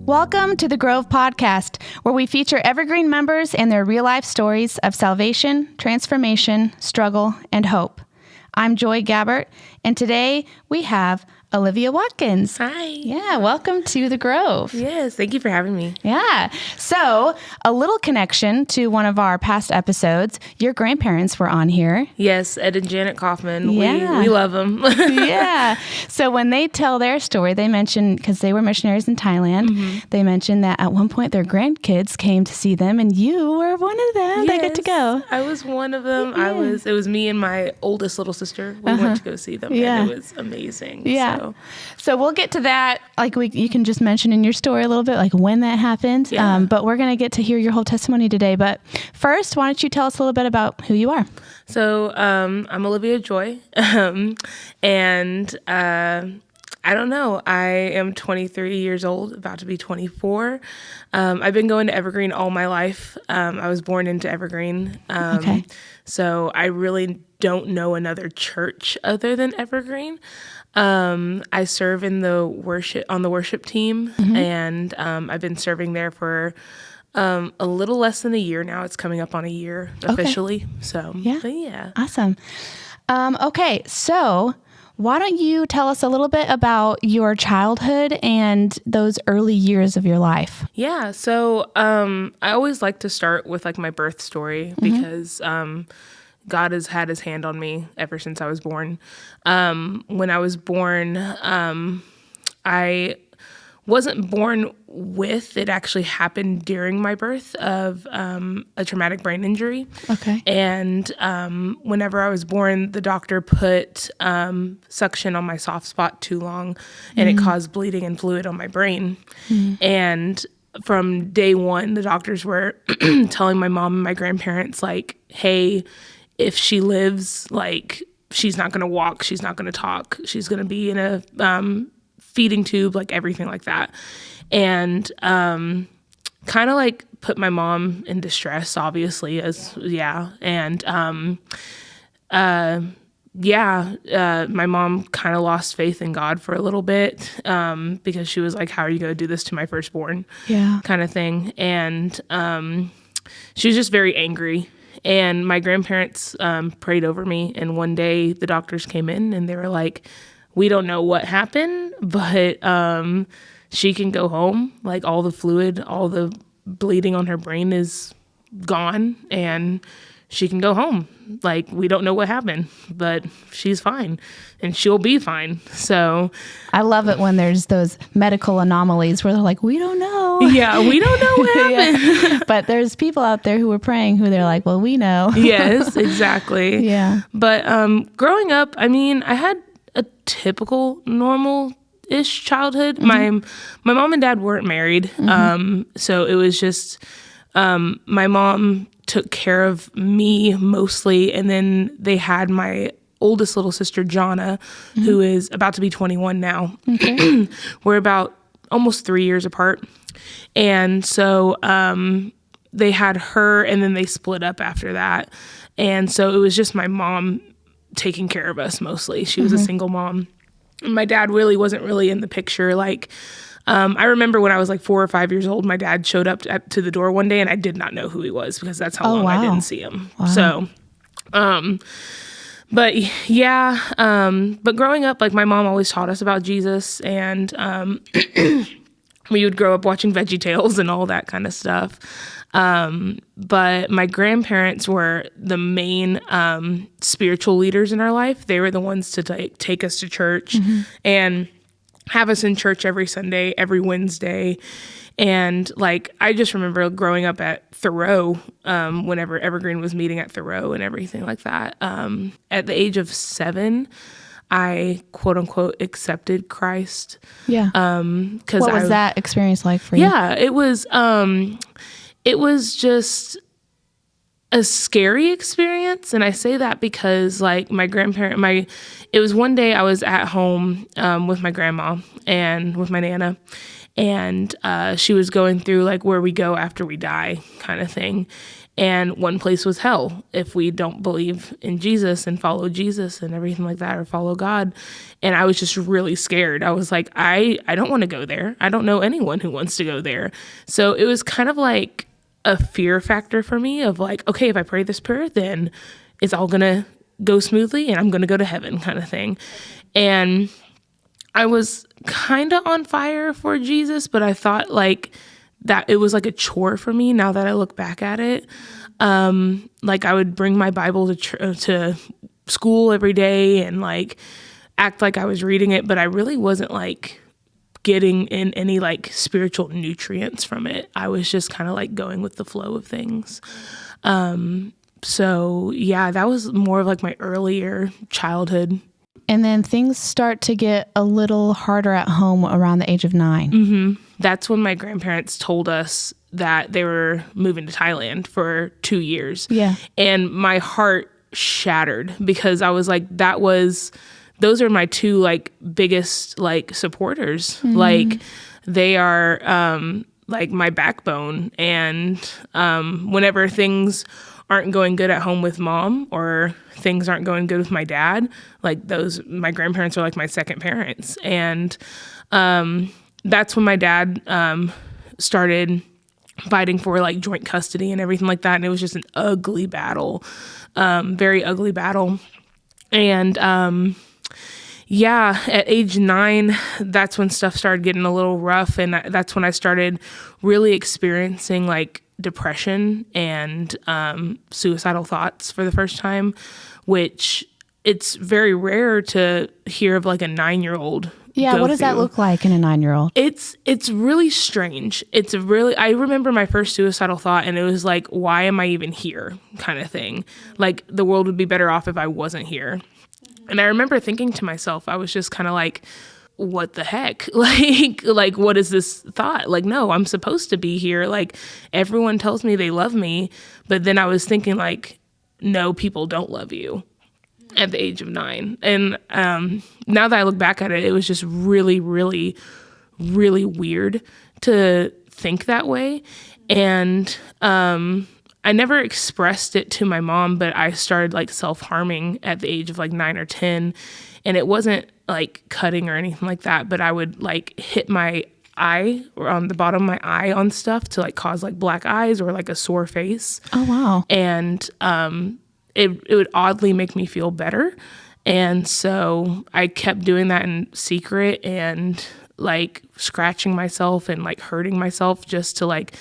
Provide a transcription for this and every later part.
Welcome to the Grove Podcast, where we feature Evergreen members and their real-life stories of salvation, transformation, struggle, and hope. I'm Joy Gabbert, and today we have Olivia Watkins. Hi. Yeah, welcome to the Grove. Yes, thank you for having me. Yeah. So, a little connection to one of our past episodes. Your grandparents were on here. Yes, Ed and Janet Kaufman. Yeah. We love them. Yeah. So when they tell their story, they mention, because they were missionaries in Thailand, they mentioned that at one point their grandkids came to see them, and you were one of them. They get to go. I was one of them. Yeah. It was me and my oldest little sister. We went to go see them, Yeah. and it was amazing. Yeah. So we'll get to that. Like you can just mention in your story a little bit, like when that happened. Yeah. But we're going to get to hear your whole testimony today. But first, why don't you tell us a little bit about who you are? So I'm Olivia Joy, and I don't know. I am 23 years old, about to be 24. I've been going to Evergreen all my life. I was born into Evergreen. Okay. So I really don't know another church other than Evergreen. I serve in on the worship team, and I've been serving there for a little less than a year now. It's coming up on a year officially. So yeah. Awesome. Okay, so why don't you tell us a little bit about your childhood and those early years of your life? Yeah. So I always like to start with like my birth story because God has had his hand on me ever since I was born. When I was born, I wasn't born with, it actually happened during my birth of a traumatic brain injury. Okay. And whenever I was born, the doctor put suction on my soft spot too long, and it caused bleeding and fluid on my brain. And from day one, the doctors were telling my mom and my grandparents, like, hey, if she lives, like, she's not going to walk, she's not going to talk, she's going to be in a feeding tube, like everything like that. And kind of like put my mom in distress, obviously, And my mom kind of lost faith in God for a little bit because she was like, how are you going to do this to my firstborn? Yeah. Kind of thing. And she was just very angry. And my grandparents prayed over me. And one day the doctors came in and they were like, we don't know what happened, but she can go home. Like all the fluid, all the bleeding on her brain is gone and she can go home. Like, we don't know what happened, but she's fine and she'll be fine. So I love it when there's those medical anomalies where they're like, we don't know. Yeah, we don't know what happened. Yeah. But there's people out there who were praying who they're like, well, we know. Yes, exactly. Yeah. But growing up, I mean, I had a typical normal-ish childhood. My mom and dad weren't married. So it was just my mom took care of me mostly, and then they had my oldest little sister, Jonna, who is about to be 21 now. Okay. We're about almost 3 years apart. And so they had her, and then they split up after that. And so it was just my mom taking care of us mostly. She was a single mom. And my dad really wasn't really in the picture. Like, I remember when I was like 4 or 5 years old, my dad showed up to the door one day and I did not know who he was because that's how long I didn't see him. Wow. So, but yeah, but growing up, like my mom always taught us about Jesus, and we would grow up watching VeggieTales and all that kind of stuff. But my grandparents were the main spiritual leaders in our life. They were the ones to take us to church and have us in church every Sunday, every Wednesday. And like, I just remember growing up at Thoreau, whenever Evergreen was meeting at Thoreau and everything like that. At the age of 7, I quote unquote accepted Christ. Yeah. What was that experience like for you? Yeah, it was just a scary experience. And I say that because like it was one day I was at home with my grandma and with my Nana, and she was going through like where we go after we die kind of thing. and one place was hell if we don't believe in Jesus and follow Jesus and everything like that, or follow God. And I was just really scared. I was like, I don't want to go there. I don't know anyone who wants to go there. So it was kind of like a fear factor for me of like, okay, if I pray this prayer, then it's all going to go smoothly and I'm going to go to heaven, kind of thing. And I was kind of on fire for Jesus, but I thought like that it was like a chore for me now that I look back at it. Like I would bring my Bible to school every day and like act like I was reading it, but I really wasn't like getting in any like spiritual nutrients from it. I was just kind of like going with the flow of things. So yeah, that was more of like my earlier childhood. And then things start to get a little harder at home around the age of 9. Mm-hmm. That's when my grandparents told us that they were moving to Thailand for 2 years. Yeah. And my heart shattered because I was like, those are my two like biggest like supporters. Mm-hmm. Like they are like my backbone. And whenever things aren't going good at home with mom or things aren't going good with my dad, like my grandparents are like my second parents. And that's when my dad started fighting for like joint custody and everything like that. And it was just an ugly battle, very ugly battle. And yeah, at age 9, that's when stuff started getting a little rough. And that's when I started really experiencing like depression and suicidal thoughts for the first time, which it's very rare to hear of like a 9-year-old. Yeah, what does that look like in a 9-year-old? It's really strange. I remember my first suicidal thought and it was like, why am I even here kind of thing? Like the world would be better off if I wasn't here. And I remember thinking to myself, I was just kind of like, what the heck? Like, what is this thought? Like, no, I'm supposed to be here. Like, everyone tells me they love me. But then I was thinking like, no, people don't love you at the age of 9. And now that I look back at it, it was just really, really, really weird to think that way. And I never expressed it to my mom, but I started like self-harming at the age of like 9 or 10. And it wasn't like cutting or anything like that, but I would like hit my eye or on the bottom of my eye on stuff to like cause like black eyes or like a sore face. Oh, wow. And it would oddly make me feel better. And so I kept doing that in secret and like scratching myself and like hurting myself just to like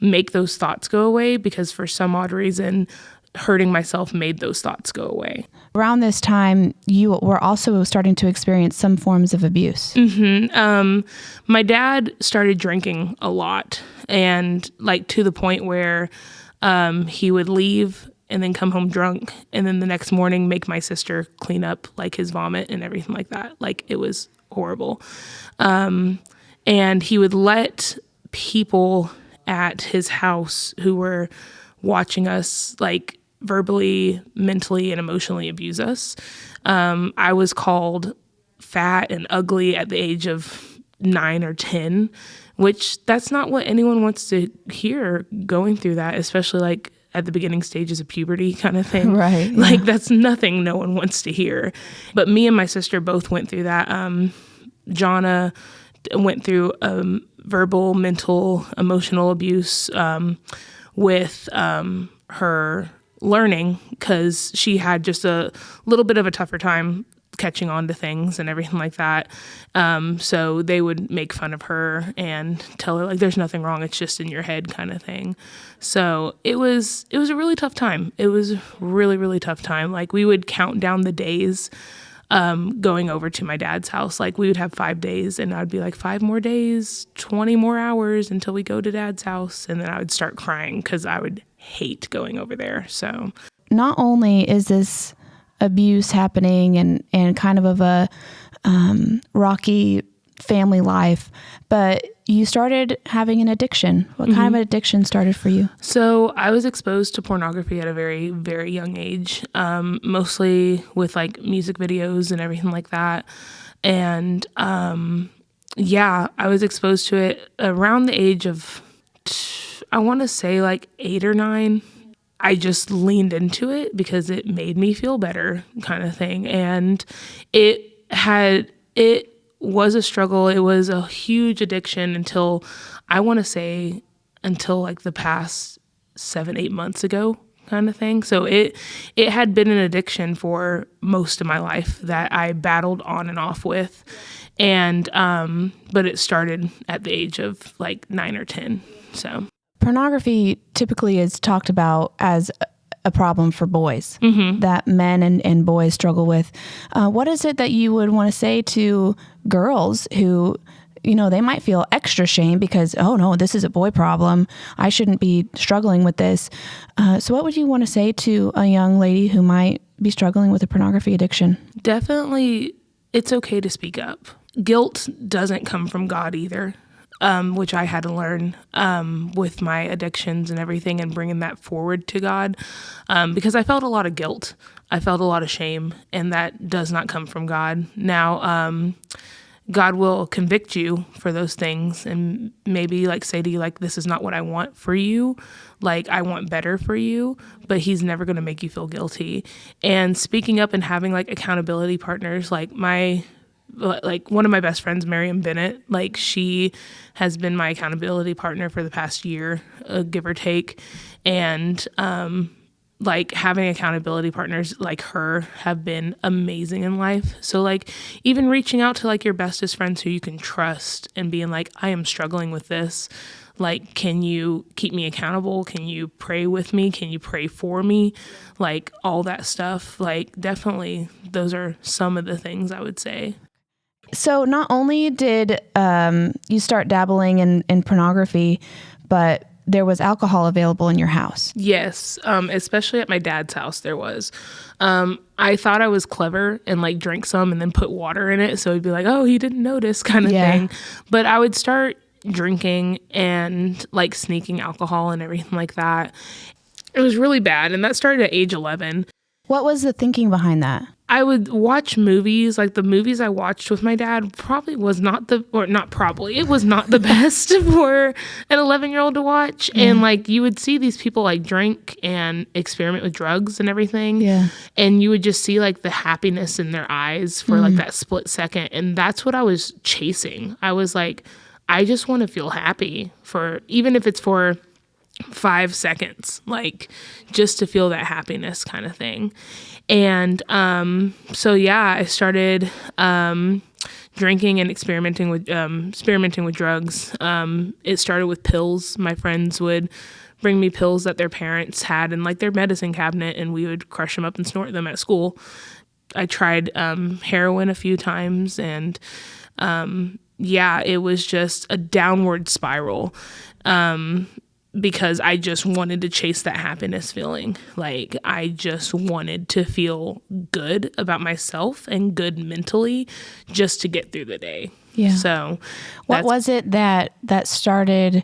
make those thoughts go away, because for some odd reason, hurting myself made those thoughts go away. Around this time, you were also starting to experience some forms of abuse. Mm-hmm. My dad started drinking a lot, and like to the point where he would leave and then come home drunk, and then the next morning make my sister clean up like his vomit and everything like that. Like it was horrible. And he would let people at his house who were watching us like verbally, mentally, and emotionally abuse us. I was called fat and ugly at the age of 9 or 10, which that's not what anyone wants to hear going through that, especially like at the beginning stages of puberty kind of thing. Right. Like that's nothing no one wants to hear. But me and my sister both went through that. Jonna went through verbal, mental, emotional abuse with her learning, because she had just a little bit of a tougher time catching on to things and everything like that. So they would make fun of her and tell her like, there's nothing wrong, it's just in your head kind of thing. So it was a really tough time. It was really, really tough time. Like we would count down the days going over to my dad's house. Like we would have 5 days and I'd be like 5 more days, 20 more hours until we go to dad's house. And then I would start crying because I would hate going over there. So not only is this abuse happening and kind of a rocky family life, but you started having an addiction. What kind of an addiction started for you? So I was exposed to pornography at a very, very young age, mostly with like music videos and everything like that. And yeah, I was exposed to it around the age of, I want to say like 8 or 9. I just leaned into it because it made me feel better, kind of thing. And it was a struggle. It was a huge addiction until like the past 7-8 months ago, kind of thing. So it had been an addiction for most of my life that I battled on and off with. And but it started at the age of like 9 or 10. So pornography typically is talked about as a problem for boys that men and boys struggle with. What is it that you would want to say to girls who, they might feel extra shame because, oh no, this is a boy problem. I shouldn't be struggling with this. So what would you want to say to a young lady who might be struggling with a pornography addiction? Definitely, it's okay to speak up. Guilt doesn't come from God either. Which I had to learn with my addictions and everything, and bringing that forward to God, because I felt a lot of guilt. I felt a lot of shame, and that does not come from God. Now, God will convict you for those things and maybe like say to you, like, this is not what I want for you. Like, I want better for you, but he's never going to make you feel guilty. And speaking up and having like accountability partners, like one of my best friends, Miriam Bennett, like she has been my accountability partner for the past year, give or take. And like having accountability partners like her have been amazing in life. So like even reaching out to like your bestest friends who you can trust and being like, I am struggling with this. Like, can you keep me accountable? Can you pray with me? Can you pray for me? Like all that stuff. Like definitely those are some of the things I would say. So not only did you start dabbling in pornography, but there was alcohol available in your house. Yes, especially at my dad's house there was. I thought I was clever and like drank some and then put water in it. So he'd be like, oh, he didn't notice kind of thing. But I would start drinking and like sneaking alcohol and everything like that. It was really bad. And that started at age 11. What was the thinking behind that? I would watch movies, like the movies I watched with my dad it was not the best for an 11-year-old to watch. Yeah. And like you would see these people like drink and experiment with drugs and everything. Yeah. And you would just see like the happiness in their eyes for like that split second. And that's what I was chasing. I was like, I just want to feel happy even if it's for 5 seconds, like just to feel that happiness kind of thing. And so yeah, I started drinking and experimenting with drugs. It started with pills. My friends would bring me pills that their parents had in like their medicine cabinet, and we would crush them up and snort them at school. I tried heroin a few times, and it was just a downward spiral. Because I just wanted to chase that happiness feeling. Like I just wanted to feel good about myself and good mentally just to get through the day. Yeah. So what was it that started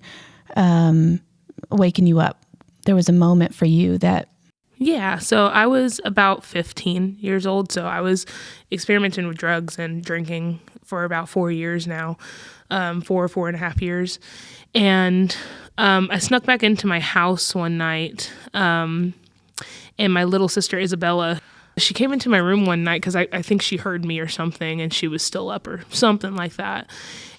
waking you up? There was a moment for you that... Yeah. So I was about 15 years old. So I was experimenting with drugs and drinking for about 4 years now, 4.5 years. And I snuck back into my house one night, and my little sister Isabella, she came into my room one night because I think she heard me or something, and she was still up or something like that.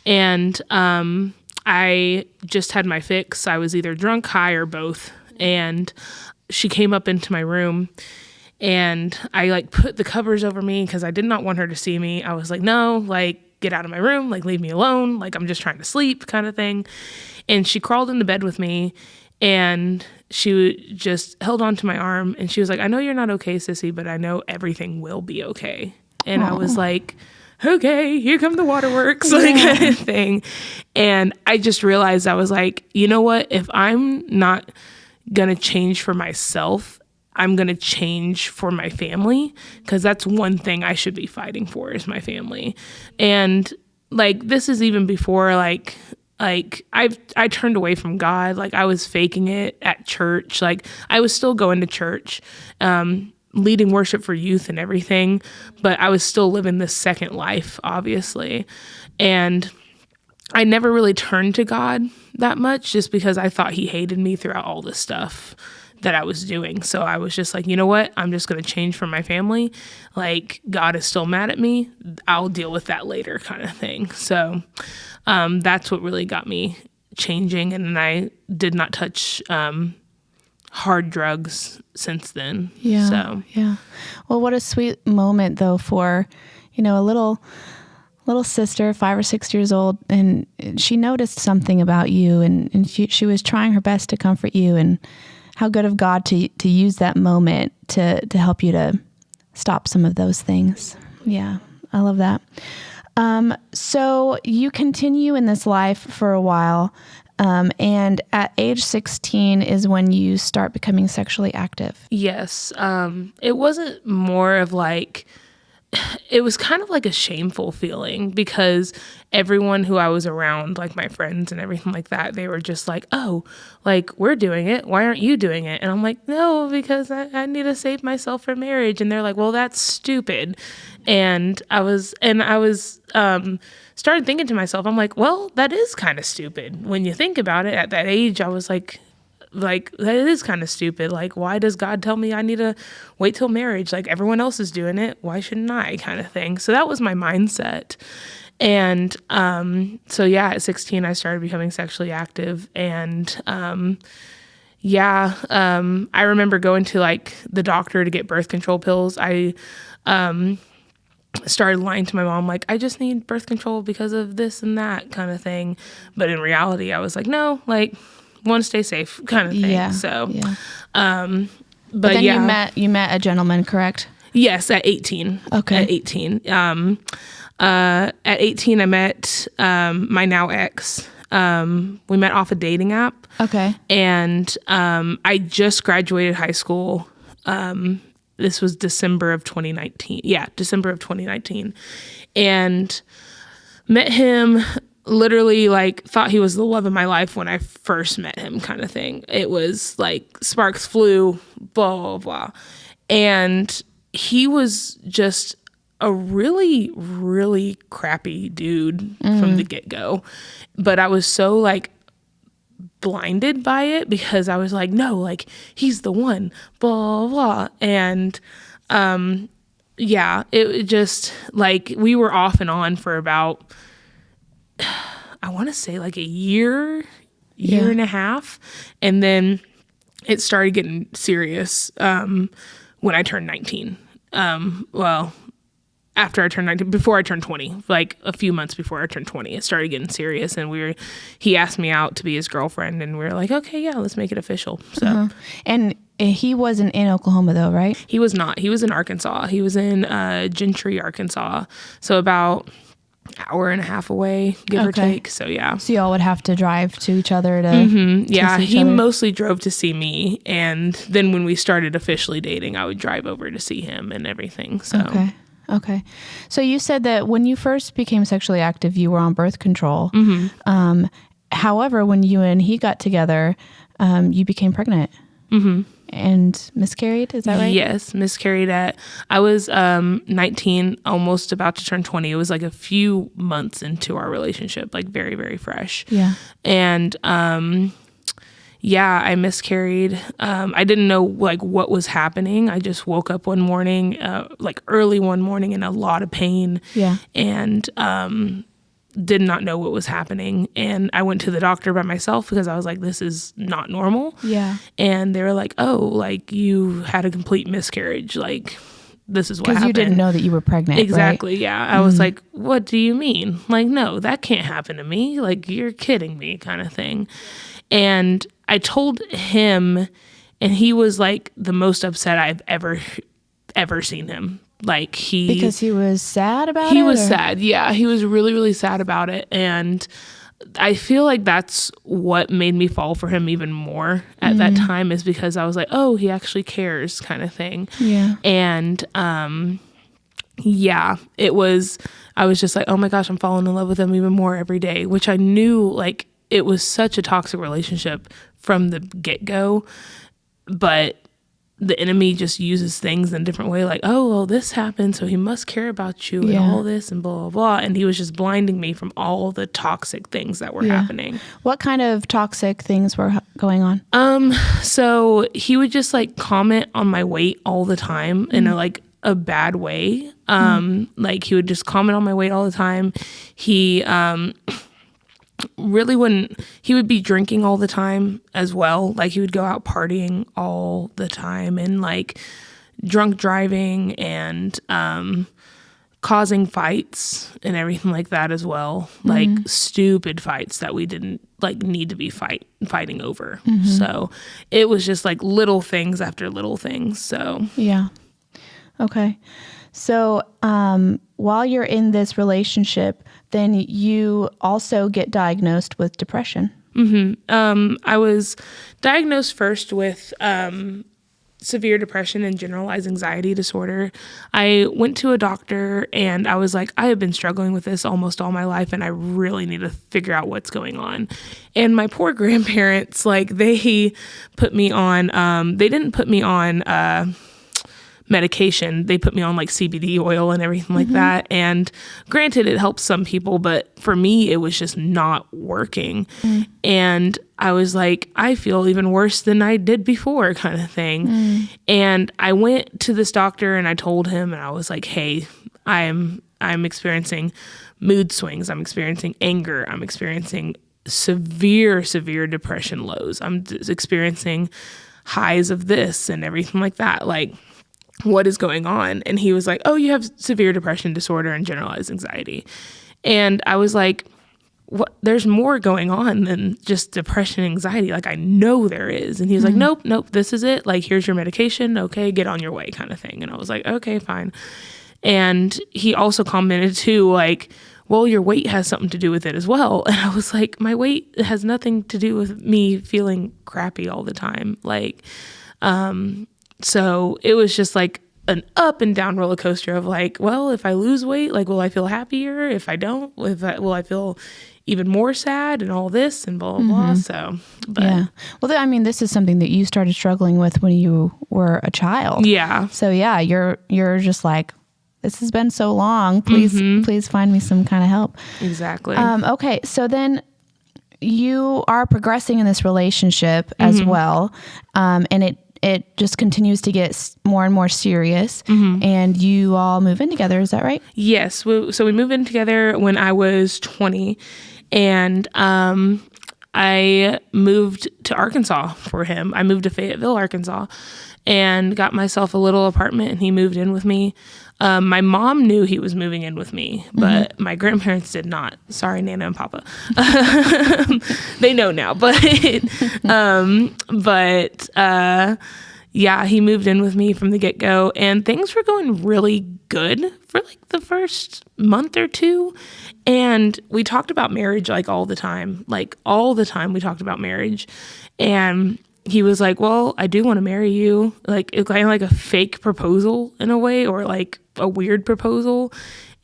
And I just had my fix. I was either drunk, high, or both. And she came up into my room, and I like put the covers over me because I did not want her to see me. I was like, no, like, get out of my room, like leave me alone, like I'm just trying to sleep kind of thing. And she crawled into bed with me, and she just held onto my arm, and she was like, I know you're not okay, sissy, but I know everything will be okay. And I was like, okay, here come the waterworks, like kind of thing. And I just realized, I was like, you know what, if I'm not gonna change for myself, I'm going to change for my family, because that's one thing I should be fighting for is my family. And like, this is even before like I turned away from God. Like I was faking it at church. Like I was still going to church, leading worship for youth and everything, but I was still living this second life, obviously. And I never really turned to God that much just because I thought he hated me throughout all this stuff that I was doing. So I was just like, you know what? I'm just going to change for my family. Like, God is still mad at me. I'll deal with that later, kind of thing. So that's what really got me changing. And then I did not touch hard drugs since then. Yeah. So yeah. Well, what a sweet moment though for, a little sister, 5 or 6 years old, and she noticed something about you, and she was trying her best to comfort you, and how good of God to use that moment to help you to stop some of those things. Yeah, I love that. So you continue in this life for a while, and at age 16 is when you start becoming sexually active. Yes. It wasn't more of like, it was kind of like a shameful feeling, because everyone who I was around, like my friends and everything like that, they were just like, oh, like, we're doing it. Why aren't you doing it? And I'm like, no, because I need to save myself for marriage. And they're like, well, that's stupid. And I was started thinking to myself, I'm like, well, that is kind of stupid. When you think about it, at that age, I was like, that is kind of stupid. Like, why does God tell me I need to wait till marriage? Like, everyone else is doing it. Why shouldn't I, kind of thing? So that was my mindset. And so yeah, at 16, I started becoming sexually active. And I remember going to like the doctor to get birth control pills. I started lying to my mom, like, I just need birth control because of this and that, kind of thing. But in reality, I was like, no, like, want to stay safe, kind of thing. Yeah. So, yeah. But then yeah. you met a gentleman, correct? Yes, at 18. Okay. At 18. At 18, I met my now ex. We met off a dating app. Okay. And I just graduated high school. This was December of 2019. Yeah, December of 2019. And met him, literally, like, thought he was the love of my life when I first met him, kind of thing. It was like sparks flew, blah, blah, blah. And he was just a really, really crappy dude from the get-go. But I was so, like, blinded by it, because I was like, no, like, he's the one, blah, blah. And it just, like, we were off and on for about, I want to say like a year and a half. And then it started getting serious when I turned 19. After I turned 19, before I turned 20, like a few months before I turned 20, it started getting serious. And he asked me out to be his girlfriend, and we were like, okay, yeah, let's make it official. So, And he wasn't in Oklahoma though, right? He was not. He was in Arkansas. He was in Gentry, Arkansas. So about hour and a half away, give or take. So yeah. So y'all would have to drive to each other to yeah, to see each he other? mostly drove to see me, and then when we started officially dating, I would drive over to see him and everything. So Okay. So you said that when you first became sexually active, you were on birth control. However, when you and he got together, you became pregnant and miscarried. Is that right? Yes, miscarried I was 19, almost about to turn 20. It was like a few months into our relationship, like very, very fresh. Yeah. And I miscarried. I didn't know like what was happening. I just woke up one morning, like early one morning, in a lot of pain. Yeah. And did not know what was happening. And I went to the doctor by myself, because I was like, this is not normal. Yeah. And they were like, oh, like, you had a complete miscarriage. Like, this is what happened. Because you didn't know that you were pregnant. Exactly. Right? Yeah. I was like, what do you mean? Like, no, that can't happen to me. Like, you're kidding me, kind of thing. And I told him, and he was like the most upset I've ever seen him. Like, because he was sad about it? He was sad. Yeah. He was really, really sad about it. And I feel like that's what made me fall for him even more at that time, is because I was like, oh, he actually cares, kind of thing. Yeah. And I was just like, oh my gosh, I'm falling in love with him even more every day, which I knew, like, it was such a toxic relationship from the get-go. But the enemy just uses things in a different way, like, oh, well, this happened, so he must care about you and all this and blah, blah, blah. And he was just blinding me from all the toxic things that were happening. What kind of toxic things were going on? So he would just like comment on my weight all the time in a bad way. Like he would just comment on my weight all the time. He he would be drinking all the time as well. Like he would go out partying all the time and like drunk driving and causing fights and everything like that as well. Like stupid fights that we didn't like need to be fighting over. So it was just like little things after little things. So yeah. Okay. So while you're in this relationship, then you also get diagnosed with depression. I was diagnosed first with severe depression and generalized anxiety disorder. I went to a doctor and I was like, I have been struggling with this almost all my life and I really need to figure out what's going on. And my poor grandparents, like they put me on, they didn't put me on medication. They put me on like CBD oil and everything like that. And granted, it helps some people, but for me, it was just not working. And I was like, I feel even worse than I did before kind of thing. And I went to this doctor and I told him, and I was like, hey, I'm experiencing mood swings. I'm experiencing anger. I'm experiencing severe depression lows. I'm experiencing highs of this and everything like that. Like, what is going on? And he was like, oh, you have severe depression disorder and generalized anxiety. And I was like, what? There's more going on than just depression and anxiety. Like, I know there is. And he was like, nope, this is it. Like, here's your medication. Okay, get on your way kind of thing. And I was like, okay, fine. And he also commented too, like, well, your weight has something to do with it as well. And I was like, my weight has nothing to do with me feeling crappy all the time. Like, so it was just like an up and down roller coaster of like, well, if I lose weight, like, will I feel happier? If I don't, will I feel even more sad and all this and blah, blah, blah. So, but yeah. Well, I mean, this is something that you started struggling with when you were a child. Yeah. So yeah, you're just like, this has been so long. Please find me some kind of help. Exactly. Okay. So then you are progressing in this relationship as well. And it just continues to get more and more serious, and you all move in together. Is that right? Yes. So we moved in together when I was 20, and I moved to Arkansas for him. I moved to Fayetteville, Arkansas, and got myself a little apartment, and he moved in with me. My mom knew he was moving in with me, but my grandparents did not. Sorry, Nana and Papa. They know now, yeah, he moved in with me from the get-go, and things were going really good for like the first month or two. And we talked about marriage like all the time. Like all the time we talked about marriage. And he was like, well, I do want to marry you. Like, it's kind of like a fake proposal in a way, or like a weird proposal.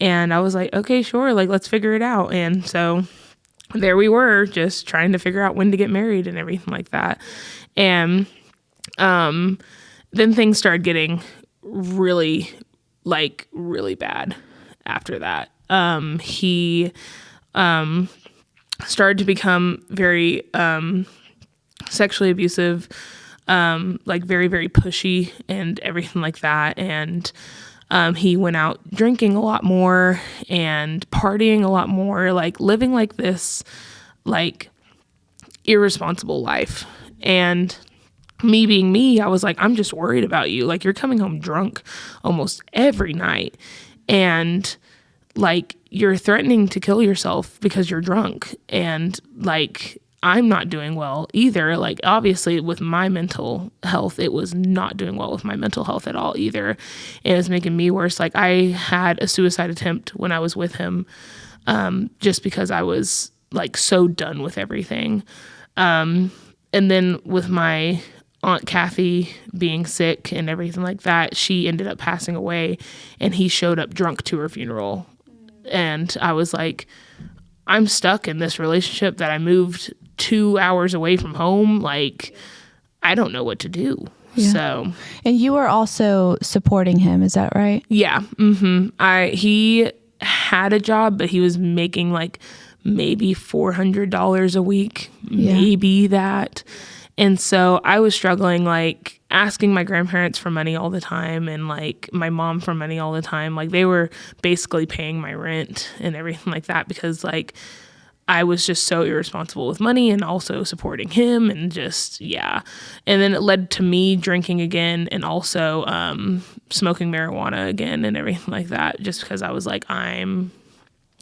And I was like, okay, sure. Like, let's figure it out. And so there we were, just trying to figure out when to get married and everything like that. And then things started getting really bad after that. He started to become very sexually abusive, like very, very pushy and everything like that. And he went out drinking a lot more and partying a lot more, like living like this like irresponsible life. And me being me, I was like, I'm just worried about you. Like, you're coming home drunk almost every night, and like you're threatening to kill yourself because you're drunk. And like, I'm not doing well either. Like, obviously with my mental health, it was not doing well with my mental health at all either. And it was making me worse. Like, I had a suicide attempt when I was with him, just because I was like so done with everything. And then with my Aunt Kathy being sick and everything like that, she ended up passing away, and he showed up drunk to her funeral. And I was like, I'm stuck in this relationship that I moved 2 hours away from home. Like, I don't know what to do. Yeah. So. And you were also supporting him, is that right? Yeah. He had a job, but he was making like maybe $400 a week, maybe that. And so I was struggling, like asking my grandparents for money all the time and like my mom for money all the time. Like they were basically paying my rent and everything like that because like I was just so irresponsible with money and also supporting him and just, yeah. And then it led to me drinking again and also smoking marijuana again and everything like that just because I was like,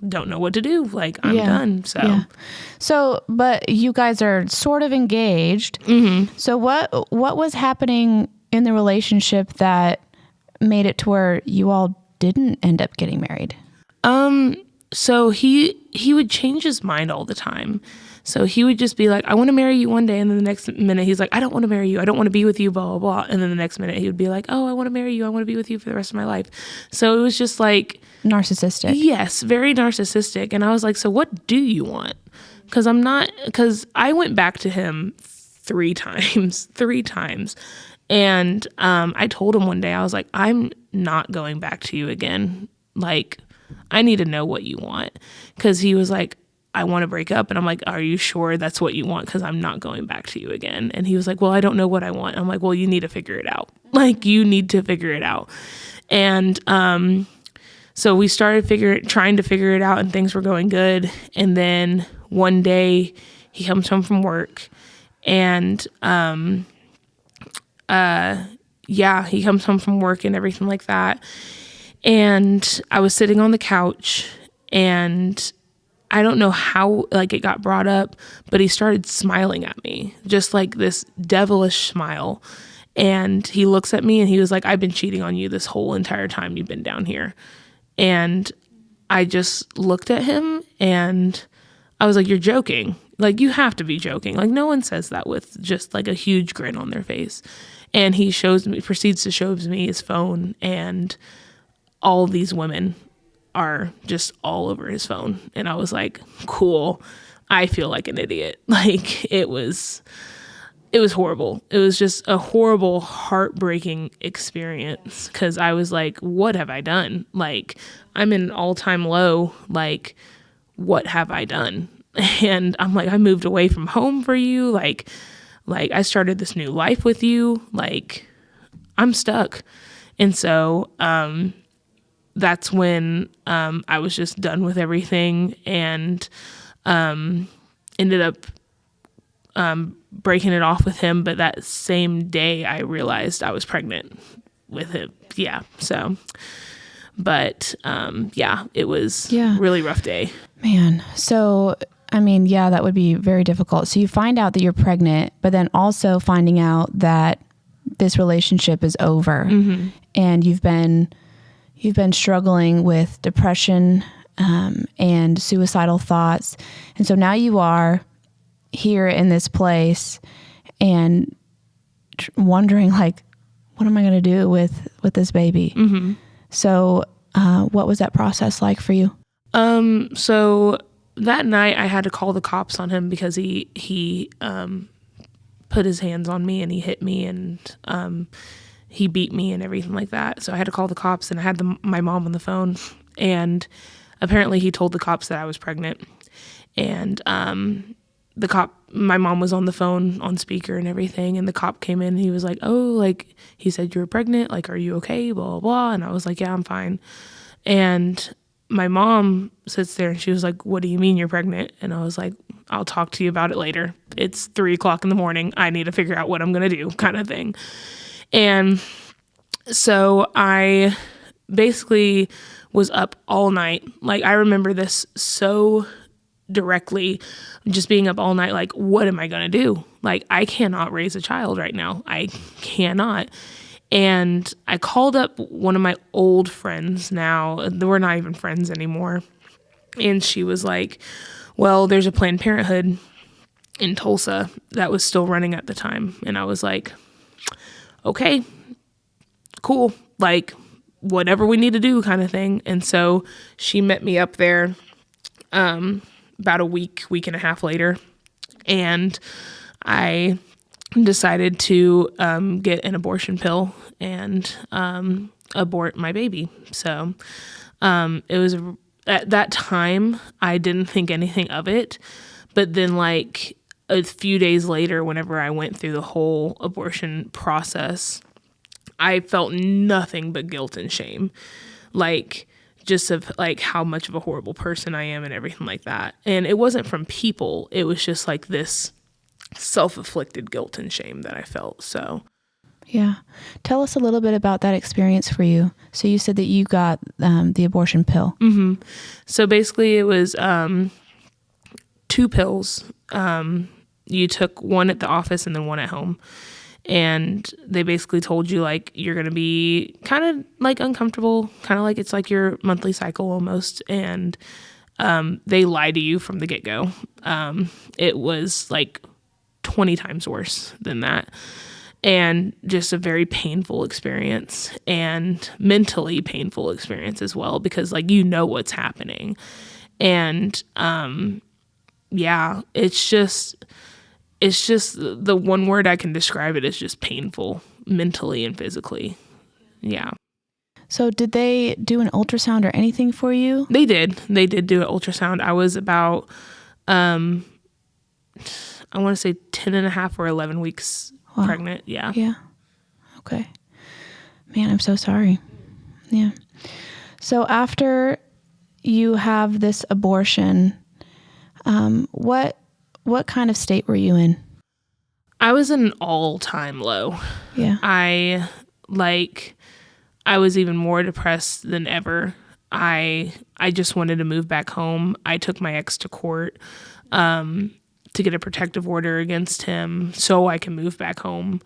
don't know what to do. Like, I'm done. So, but you guys are sort of engaged. So what was happening in the relationship that made it to where you all didn't end up getting married? So he would change his mind all the time. So he would just be like, I want to marry you one day. And then the next minute he's like, I don't want to marry you. I don't want to be with you, blah, blah, blah. And then the next minute he would be like, oh, I want to marry you. I want to be with you for the rest of my life. So it was just like... narcissistic. Yes, very narcissistic. And I was like, so what do you want? Because I went back to him 3 times. And I told him one day, I was like, I'm not going back to you again. Like, I need to know what you want. Because he was like, I want to break up. And I'm like, are you sure that's what you want? Because I'm not going back to you again. And he was like, well, I don't know what I want. I'm like, well, you need to figure it out. Like, you need to figure it out. And so we started trying to figure it out, and things were going good. And then one day he comes home from work, and he comes home from work and everything like that. And I was sitting on the couch, and I don't know how, like, it got brought up, but he started smiling at me, just like this devilish smile. And he looks at me and he was like, I've been cheating on you this whole entire time you've been down here. And I just looked at him and I was like, you're joking. Like, you have to be joking. Like, no one says that with just like a huge grin on their face. And he proceeds to show me his phone, and all these women are just all over his phone. And I was like, cool. I feel like an idiot. Like, it was horrible. It was just a horrible, heartbreaking experience, because I was like, what have I done? Like, I'm in an all-time low. Like, what have I done? And I'm like, I moved away from home for you. Like I started this new life with you. Like, I'm stuck. And so that's when I was just done with everything, and ended up breaking it off with him. But that same day I realized I was pregnant with him. Yeah. So, but it was really rough day. Man. So, I mean, that would be very difficult. So you find out that you're pregnant, but then also finding out that this relationship is over, and you've been struggling with depression and suicidal thoughts. And so now you are here in this place and wondering, like, what am I going to do with this baby? So what was that process like for you? So that night I had to call the cops on him because he put his hands on me and he hit me, and he beat me and everything like that. So I had to call the cops, and I had my mom on the phone, and apparently he told the cops that I was pregnant. And my mom was on the phone on speaker and everything, and the cop came in and he was like, oh, like, he said you were pregnant, like, are you okay, blah, blah, blah. And I was like, yeah, I'm fine. And my mom sits there and she was like, what do you mean you're pregnant? And I was like, I'll talk to you about it later. It's 3:00 in the morning. I need to figure out what I'm going to do, kind of thing. And so I basically was up all night. Like, I remember this so directly, just being up all night. Like, what am I going to do? Like, I cannot raise a child right now. I cannot. And I called up one of my old friends now. We're not even friends anymore. And she was like, well, there's a Planned Parenthood in Tulsa that was still running at the time. And I was like, okay, cool. Like, whatever we need to do, kind of thing. And so she met me up there about a week and a half later. And I decided to get an abortion pill and abort my baby. So it was at that time, I didn't think anything of it. But then like a few days later, whenever I went through the whole abortion process, I felt nothing but guilt and shame. Like, just of like how much of a horrible person I am and everything like that. And it wasn't from people. It was just like this self-afflicted guilt and shame that I felt. So yeah. Tell us a little bit about that experience for you. So you said that you got the abortion pill. Mm-hmm. So basically it was 2 pills. You took one at the office and then one at home. And they basically told you like you're going to be kind of like uncomfortable, kind of like it's like your monthly cycle almost. And they lie to you from the get-go. It was like 20 times worse than that. And just a very painful experience and mentally painful experience as well, because like, you know what's happening. And yeah, it's just the one word I can describe it is just painful mentally and physically. Yeah. So did they do an ultrasound or anything for you? They did do an ultrasound. I was about, I want to say 10 and a half or 11 weeks pregnant. Yeah. Yeah. Okay. Man, I'm so sorry. Yeah. So after you have this abortion, what kind of state were you in? I was in an all-time low. Yeah. I was even more depressed than ever. I just wanted to move back home. I took my ex to court to get a protective order against him so I can move back home.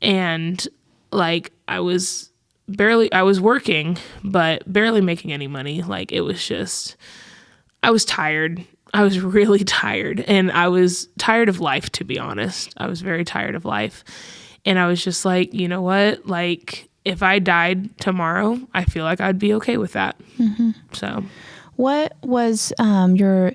And like I was working, but barely making any money. Like it was just, I was tired. I was really tired, and I was tired of life, to be honest. I was very tired of life. And I was just like, you know what? Like, if I died tomorrow, I feel like I'd be okay with that. Mm-hmm. So what was your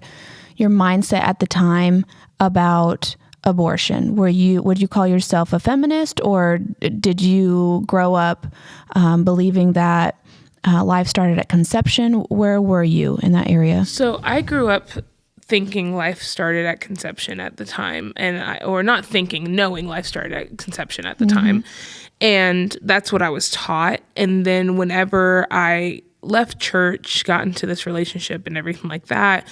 mindset at the time about abortion? Would you call yourself a feminist, or did you grow up believing that life started at conception? Where were you in that area? So I grew up thinking life started at conception at the time, knowing life started at conception at the time. And that's what I was taught. And then whenever I left church, got into this relationship and everything like that,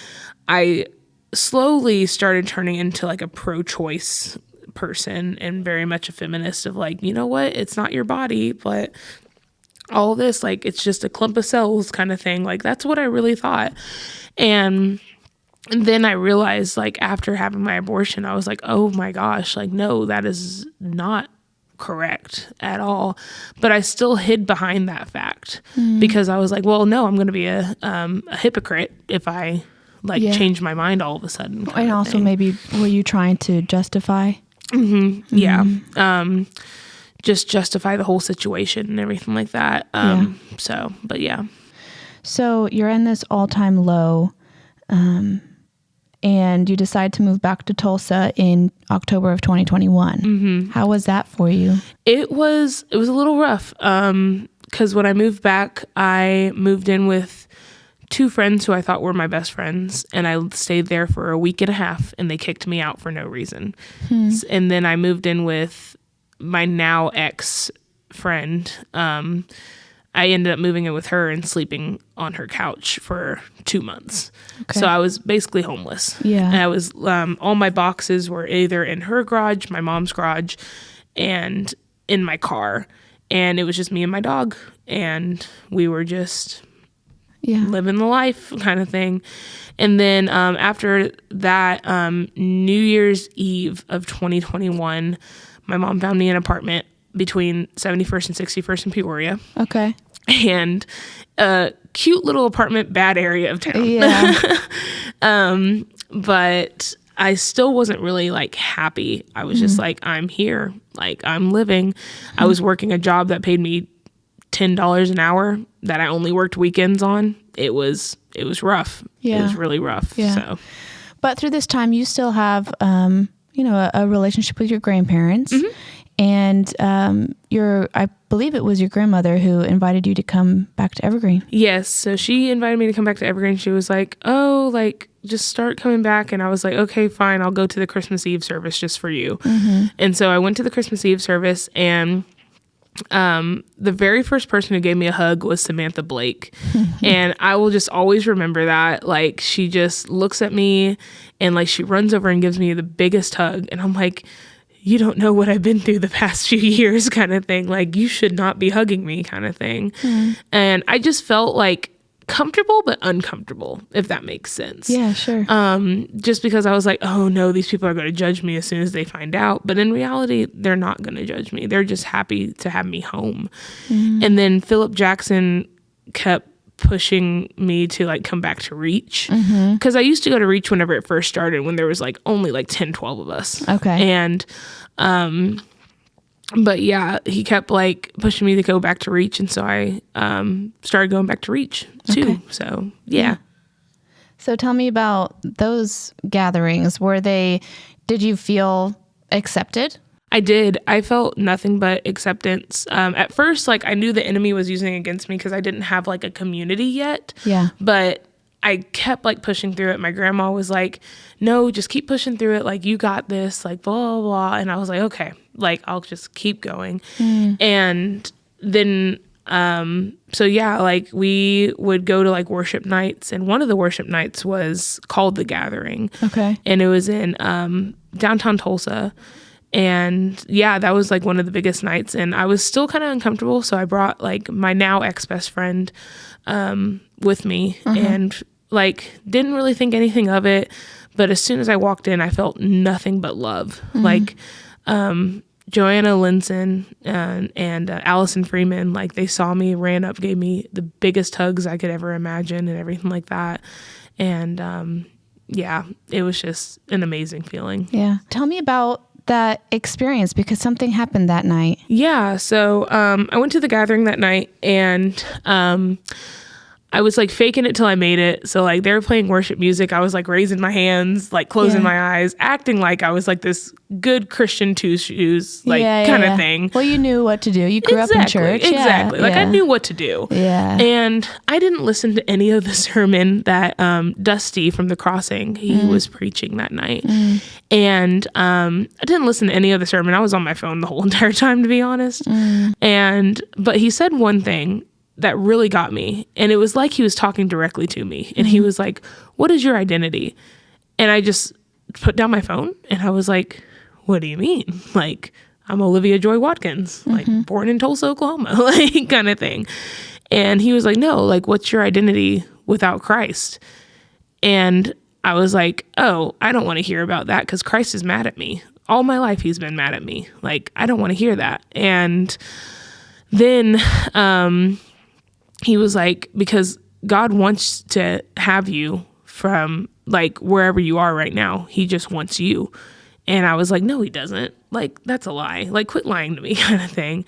I slowly started turning into like a pro-choice person and very much a feminist of like, you know what, it's not your body, but all this, like, it's just a clump of cells kind of thing. Like, that's what I really thought. And then I realized, like, after having my abortion, I was like, oh my gosh, like, no, that is not correct at all. But I still hid behind that fact because I was like, well, no, I'm going to be a hypocrite if I change my mind all of a sudden. And also maybe were you trying to justify? Mm-hmm. Yeah. Just justify the whole situation and everything like that. So, but yeah. So you're in this all-time low, and you decide to move back to Tulsa in October of 2021. Mm-hmm. How was that for you? It was a little rough. 'Cause when I moved back, I moved in with 2 friends who I thought were my best friends, and I stayed there for a week and a half, and they kicked me out for no reason. And then I moved in with my now ex friend. I ended up moving in with her and sleeping on her couch for 2 months. Okay. So I was basically homeless. Yeah. And I was, all my boxes were either in her garage, my mom's garage, and in my car. And it was just me and my dog. And we were just living the life kind of thing. And then after that, New Year's Eve of 2021, my mom found me an apartment between 71st and 61st in Peoria. Okay. And a cute little apartment, bad area of town. Yeah. But I still wasn't really like happy. I was just like, I'm here. Like, I'm living. I was working a job that paid me $10 an hour that I only worked weekends on. It was rough. Yeah. It was really rough. Yeah. So. But through this time, you still have a relationship with your grandparents. Mm-hmm. And I believe it was your grandmother who invited you to come back to Evergreen. Yes. So she invited me to come back to Evergreen. She was like, oh, like, just start coming back. And I was like, okay, fine. I'll go to the Christmas Eve service just for you. Mm-hmm. And so I went to the Christmas Eve service, and the very first person who gave me a hug was Samantha Blake. And I will just always remember that. Like, she just looks at me and like she runs over and gives me the biggest hug. And I'm like, you don't know what I've been through the past few years, kind of thing. Like, you should not be hugging me, kind of thing. Mm. And I just felt like comfortable but uncomfortable, if that makes sense. Yeah, sure. Just because I was like, oh no, these people are going to judge me as soon as they find out. But in reality, they're not going to judge me. They're just happy to have me home. Mm. And then Philip Jackson kept pushing me to like come back to Reach, because I used to go to Reach whenever it first started, when there was like only like 10-12 of us. Okay. And but yeah, he kept like pushing me to go back to Reach, and so I started going back to Reach too. Okay. So yeah. So tell me about those gatherings. Did you feel accepted? I did. I felt nothing but acceptance. At first, like, I knew the enemy was using it against me because I didn't have like a community yet. Yeah. But I kept like pushing through it. My grandma was like, no, just keep pushing through it. Like, you got this, like, blah, blah, blah. And I was like, okay, like, I'll just keep going. And then, so yeah, like, we would go to like worship nights, and one of the worship nights was called The Gathering. Okay. And it was in downtown Tulsa. And yeah, that was like one of the biggest nights, and I was still kind of uncomfortable. So I brought like my now ex-best friend with me, and like didn't really think anything of it. But as soon as I walked in, I felt nothing but love. Like Joanna Linson and Allison Freeman, like, they saw me, ran up, gave me the biggest hugs I could ever imagine and everything like that. And yeah, it was just an amazing feeling. Yeah. Tell me about that experience, because something happened that night. Yeah. So I went to the gathering that night, and I was like faking it till I made it. So like they were playing worship music. I was like raising my hands, like closing my eyes, acting like I was like this good Christian two shoes, like kind of thing. Well, you knew what to do. You grew up in church. Exactly. Like I knew what to do. Yeah. And I didn't listen to any of the sermon that Dusty from The Crossing, he was preaching that night. And I didn't listen to any of the sermon. I was on my phone the whole entire time, to be honest. But he said one thing that really got me. And it was like he was talking directly to me. And he was like, what is your identity? And I just put down my phone, and I was like, what do you mean? Like, I'm Olivia Joy Watkins, like born in Tulsa, Oklahoma, like kind of thing. And he was like, no, like, what's your identity without Christ? And I was like, oh, I don't want to hear about that, because Christ is mad at me. All my life he's been mad at me. Like, I don't want to hear that. And then he was like, because God wants to have you from like wherever you are right now. He just wants you. And I was like, no, he doesn't. Like, that's a lie. Like, quit lying to me, kind of thing.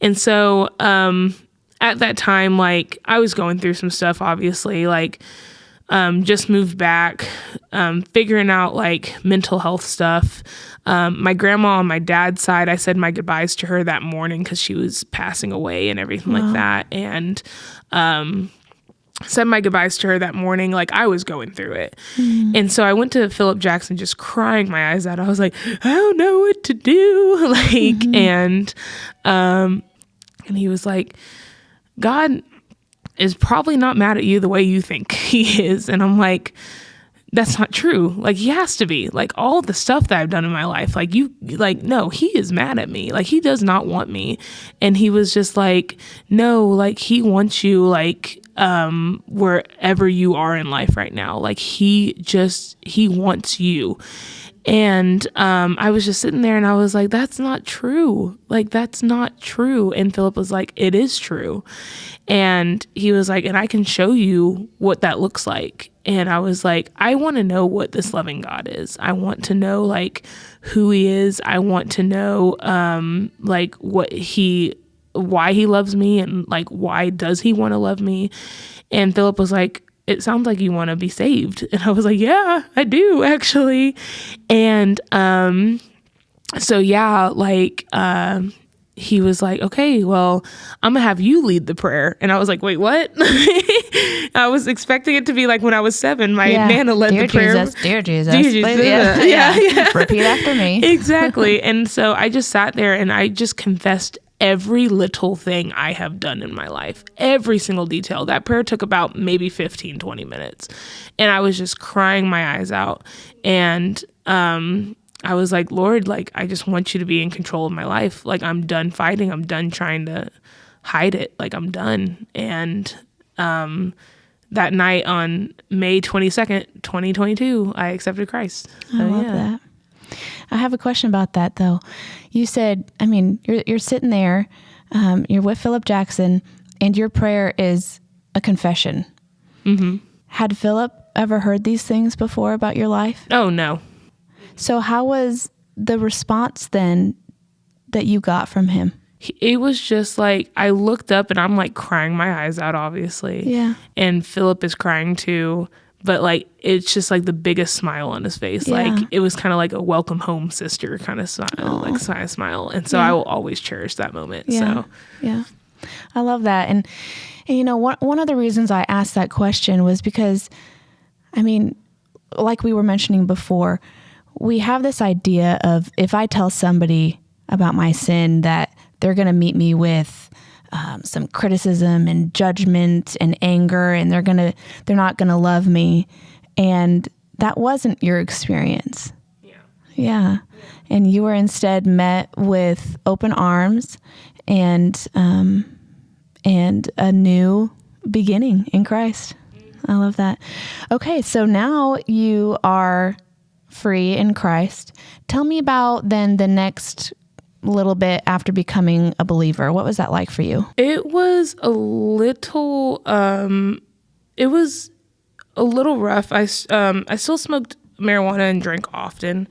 And so at that time, like, I was going through some stuff, obviously, like just moved back, figuring out like mental health stuff. My grandma on my dad's side, I said my goodbyes to her that morning because she was passing away and everything like that. And said my goodbyes to her that morning. Like, I was going through it. And so I went to Philip Jackson just crying my eyes out. I was like, I don't know what to do. Like, and he was like, God is probably not mad at you the way you think he is. And I'm like, that's not true. Like, he has to be. Like, all the stuff that I've done in my life, like, no, he is mad at me. Like, he does not want me. And he was just like, no, like, he wants you, like, wherever you are in life right now. Like, he wants you. And I was just sitting there, and I was like, that's not true. Like, that's not true. And Philip was like, it is true. And he was like, and I can show you what that looks like. And I was like, I want to know what this loving God is. I want to know, like, who he is. I want to know, like, why he loves me, and like, why does he want to love me? And Philip was like, it sounds like you want to be saved. And I was like, yeah, I do actually. And so yeah, like he was like, okay, well, I'm gonna have you lead the prayer. And I was like, wait, what? I was expecting it to be like when I was 7, my Nana led the prayer. Dear Jesus. Dear Jesus. Yeah. Repeat after me. Exactly. And so I just sat there and I just confessed every little thing I have done in my life, every single detail. That prayer took about maybe 15, 20 minutes. And I was just crying my eyes out. And I was like, Lord, like, I just want you to be in control of my life. Like, I'm done fighting. I'm done trying to hide it. Like, I'm done. And that night on May 22nd, 2022, I accepted Christ. I love that. I have a question about that, though. You said, I mean, you're sitting there, you're with Philip Jackson, and your prayer is a confession. Mm-hmm. Had Philip ever heard these things before about your life? Oh, no. So how was the response then that you got from him? It was just like, I looked up and I'm like crying my eyes out, obviously. Yeah. And Philip is crying too. But like, it's just like the biggest smile on his face. Yeah. Like, it was kind of like a welcome home sister kind of smile, like smile. And so I will always cherish that moment. Yeah. So Yeah. I love that. And you know, one of the reasons I asked that question was because, I mean, like we were mentioning before, we have this idea of if I tell somebody about my sin that they're going to meet me with some criticism and judgment and anger, and they're not going to love me. And that wasn't your experience. Yeah. And you were instead met with open arms and a new beginning in Christ. I love that. Okay, so now you are free in Christ. Tell me about then the next little bit after becoming a believer. What was that like for you? it was a little, rough. I still smoked marijuana and drank often,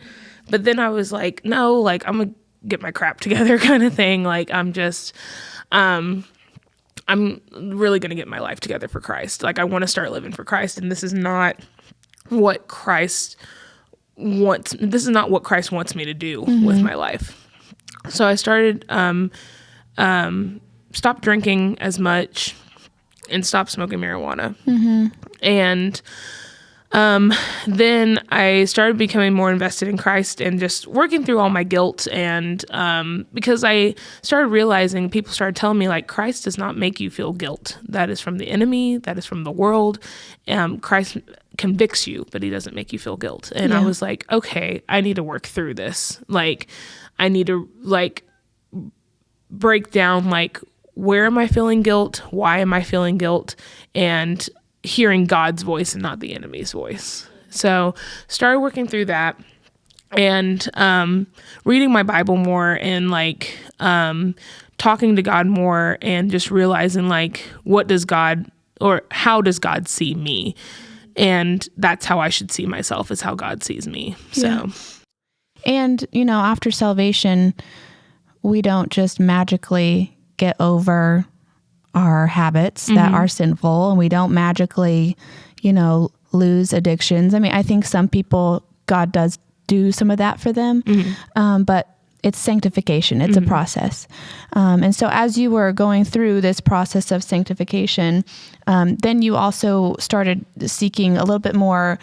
but then I was like, no, like, I'm gonna get my crap together kind of thing. Like, I'm really going to get my life together for Christ. Like, I want to start living for Christ. And this is not what Christ wants. This is not what Christ wants me to do with my life. So I started, stopped drinking as much and stopped smoking marijuana. And then I started becoming more invested in Christ and just working through all my guilt. And because I started realizing, people started telling me, like, Christ does not make you feel guilt. That is from the enemy. That is from the world. Christ convicts you, but he doesn't make you feel guilt. And I was like, okay, I need to work through this. Like, I need to, like, break down, like, where am I feeling guilt? Why am I feeling guilt? And hearing God's voice and not the enemy's voice. So started working through that and reading my Bible more and like talking to God more and just realizing, like, what does God, or how does God see me? And that's how I should see myself, is how God sees me. So, and you know, after salvation, we don't just magically get over our habits that are sinful, and we don't magically, you know, lose addictions. I mean, I think some people, God does do some of that for them, but it's sanctification. It's a process. And so as you were going through this process of sanctification, then you also started seeking a little bit more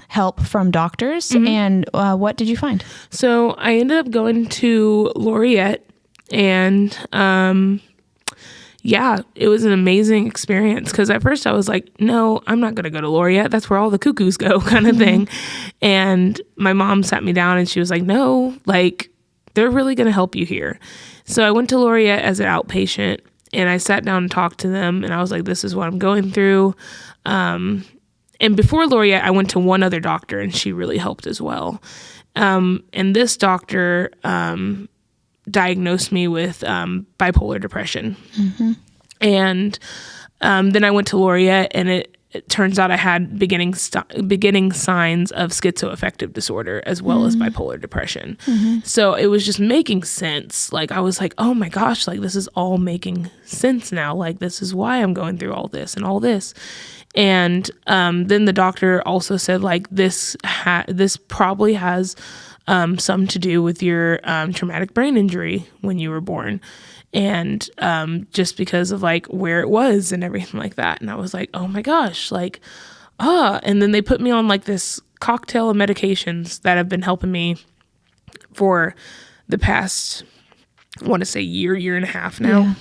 help from doctors. And what did you find? So I ended up going to Laureate, and yeah, it was an amazing experience, because at first I was like, no, I'm not going to go to Laureate. That's where all the cuckoos go, kind of thing. And my mom sat me down and she was like, no, like, they're really going to help you here. So I went to Laureate as an outpatient, and I sat down and talked to them, and I was like, this is what I'm going through. And before Laureate, I went to one other doctor, and she really helped as well. And this doctor diagnosed me with bipolar depression. And then I went to Laureate, and it turns out I had beginning signs of schizoaffective disorder as well as bipolar depression. So it was just making sense. Like, I was like, oh my gosh, like, this is all making sense now. Like, this is why I'm going through all this and all this. And then the doctor also said, like, this probably has some to do with your traumatic brain injury when you were born. And just because of like where it was and everything like that. And I was like, oh my gosh, like, and then they put me on like this cocktail of medications that have been helping me for the past, I want to say year and a half now.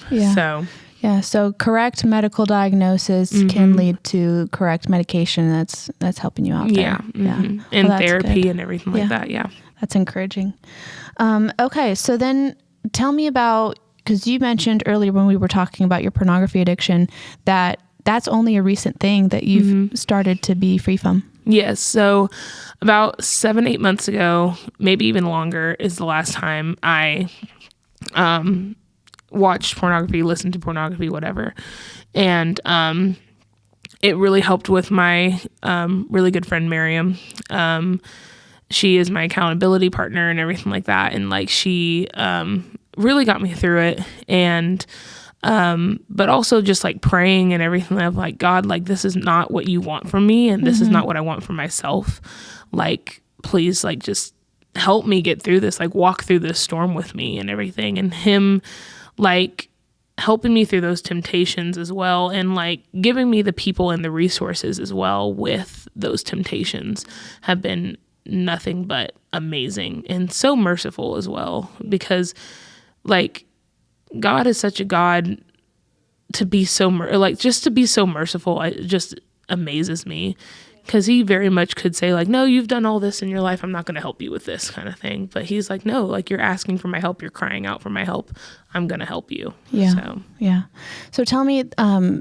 So correct medical diagnosis can lead to correct medication. That's helping you out there. And therapy good. And everything like that. Yeah. That's encouraging. Okay. So then tell me about, because you mentioned earlier when we were talking about your pornography addiction, that's only a recent thing that you've started to be free from. Yes. So about 7-8 months ago, maybe even longer, is the last time I watched pornography, listened to pornography, whatever. And it really helped with my really good friend, Miriam. She is my accountability partner and everything like that. And like, she really got me through it. And but also just like praying and everything. I'm like, God, like, this is not what you want from me, and this is not what I want for myself. Like, please, like, just help me get through this, like, walk through this storm with me and everything. And him, like, helping me through those temptations as well, and like giving me the people and the resources as well with those temptations have been nothing but amazing and so merciful as well, because like, God is such a God to be so just to be so merciful. It just amazes me, because he very much could say like, no, you've done all this in your life, I'm not going to help you with this kind of thing. But he's like, no, like, you're asking for my help, you're crying out for my help, I'm going to help you. So tell me,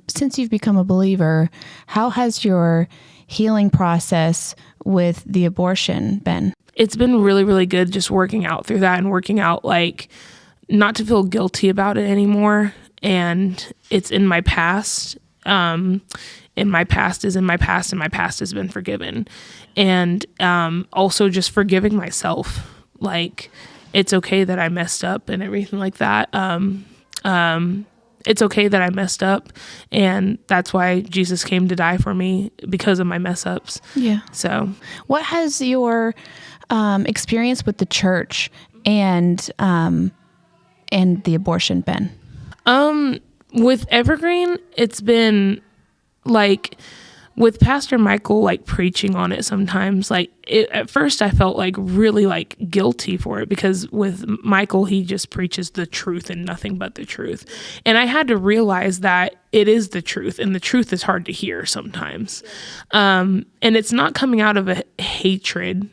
since you've become a believer, how has your healing process with the abortion been? It's been really, really good, just working out through that and working out, like, not to feel guilty about it anymore. And it's in my past. And my past is in my past, and my past has been forgiven. And also just forgiving myself. Like, it's okay that I messed up and everything like that. It's okay that I messed up, and that's why Jesus came to die for me, because of my mess ups. Yeah. So what has your experience with the church and the abortion been? With Evergreen, it's been like, with Pastor Michael, like, preaching on it sometimes, like, at first I felt like really like guilty for it, because with Michael, he just preaches the truth and nothing but the truth. And I had to realize that it is the truth, and the truth is hard to hear sometimes. And it's not coming out of a hatred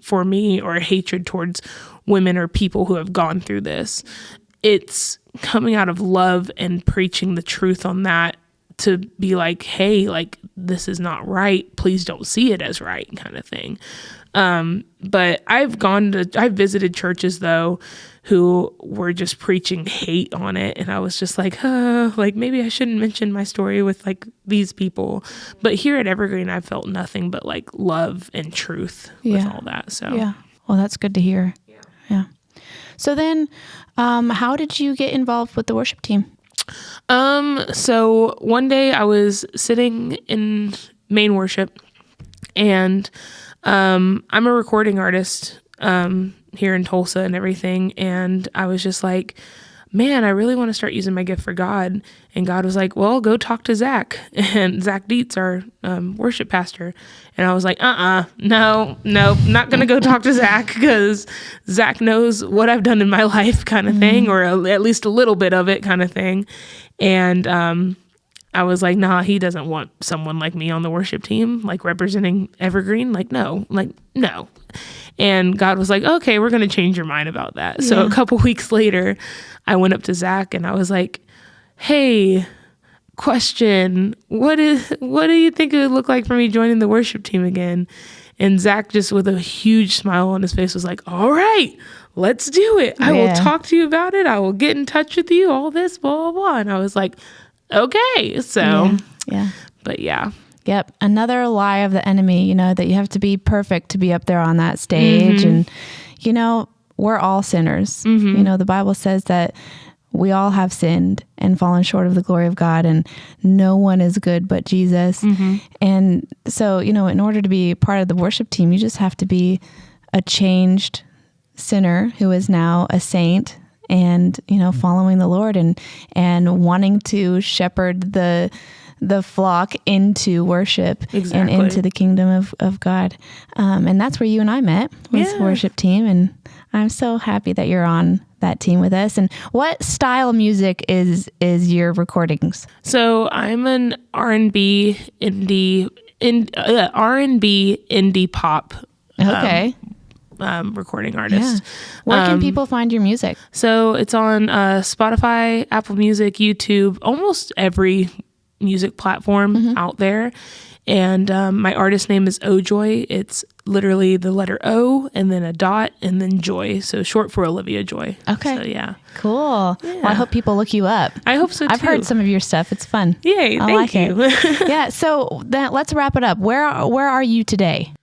for me, or a hatred towards women or people who have gone through this. It's coming out of love and preaching the truth on that, to be like, hey, like, this is not right, please don't see it as right, kind of thing. But I've visited churches though who were just preaching hate on it, and I was just like, like, maybe I shouldn't mention my story with like these people. But here at Evergreen, I felt nothing but like love and truth with all that. So well, that's good to hear. Yeah. So then, how did you get involved with the worship team? So one day I was sitting in main worship, and I'm a recording artist here in Tulsa and everything, and I was just like, man, I really want to start using my gift for God. And God was like, well, go talk to Zach. And Zach Dietz, our worship pastor. And I was like, no, not going to go talk to Zach, because Zach knows what I've done in my life, kind of thing, or at least a little bit of it, kind of thing. And I was like, nah, he doesn't want someone like me on the worship team, like representing Evergreen. Like, no. And God was like, okay, we're going to change your mind about that. So a couple weeks later, I went up to Zach and I was like, hey, question, what do you think it would look like for me joining the worship team again? And Zach, just with a huge smile on his face, was like, all right, let's do it. I will talk to you about it. I will get in touch with you, all this, blah, blah, blah. And I was like, okay. So, but Yep. Another lie of the enemy, that you have to be perfect to be up there on that stage. And, we're all sinners. The Bible says that we all have sinned and fallen short of the glory of God, and no one is good but Jesus. And so, in order to be part of the worship team, you just have to be a changed sinner who is now a saint and, following the Lord and wanting to shepherd the flock into worship and into the kingdom of God. And that's where you and I met, was the worship team. And I'm so happy that you're on that team with us. And what style of music is your recordings? So I'm an R&B indie pop recording artist. Yeah. Where can people find your music? So it's on Spotify, Apple Music, YouTube, almost every music platform out there. And my artist name is Ojoy. It's literally the letter O and then a dot and then Joy. So short for Olivia Joy. Okay. So yeah. Cool. Yeah. Well, I hope people look you up. I hope so too. I've heard some of your stuff. It's fun. Yay. Thank you. Yeah. So then let's wrap it up. Where are you today?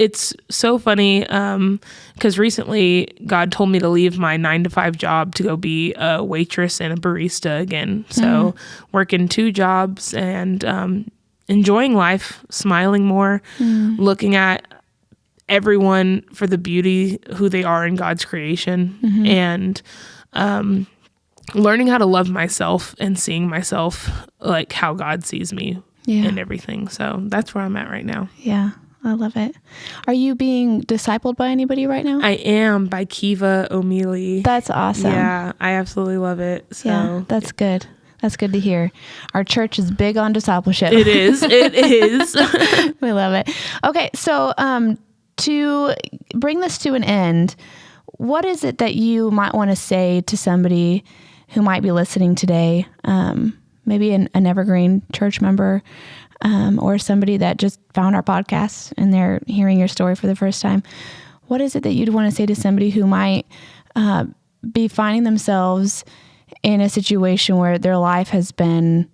It's so funny, because recently God told me to leave my 9-to-5 job to go be a waitress and a barista again. So working 2 jobs and, enjoying life, smiling more, looking at everyone for the beauty, who they are in God's creation, and, learning how to love myself and seeing myself like how God sees me. And everything. So that's where I'm at right now. Yeah, I love it. Are you being discipled by anybody right now? I am, by Kiva O'Mealy. That's awesome. Yeah, I absolutely love it. So yeah, that's good. That's good to hear. Our church is big on discipleship. It is. It is. We love it. Okay, so to bring this to an end, what is it that you might want to say to somebody who might be listening today? Maybe an Evergreen church member, or somebody that just found our podcast and they're hearing your story for the first time. What is it that you'd want to say to somebody who might be finding themselves in a situation where their life has been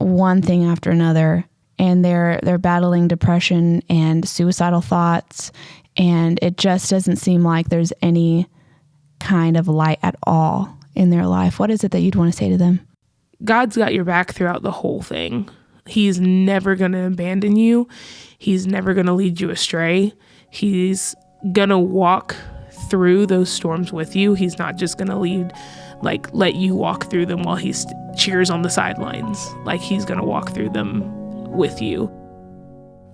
one thing after another, and they're battling depression and suicidal thoughts, and it just doesn't seem like there's any kind of light at all in their life? What is it that you'd want to say to them? God's got your back throughout the whole thing. He's never going to abandon you. He's never going to lead you astray. He's going to walk through those storms with you. He's not just going to let you walk through them while he cheers on the sidelines. Like, he's going to walk through them with you.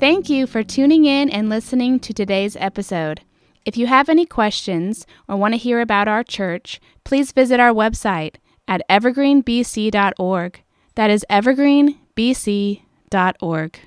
Thank you for tuning in and listening to today's episode. If you have any questions or want to hear about our church, please visit our website at evergreenbc.org. That is evergreenbc.org.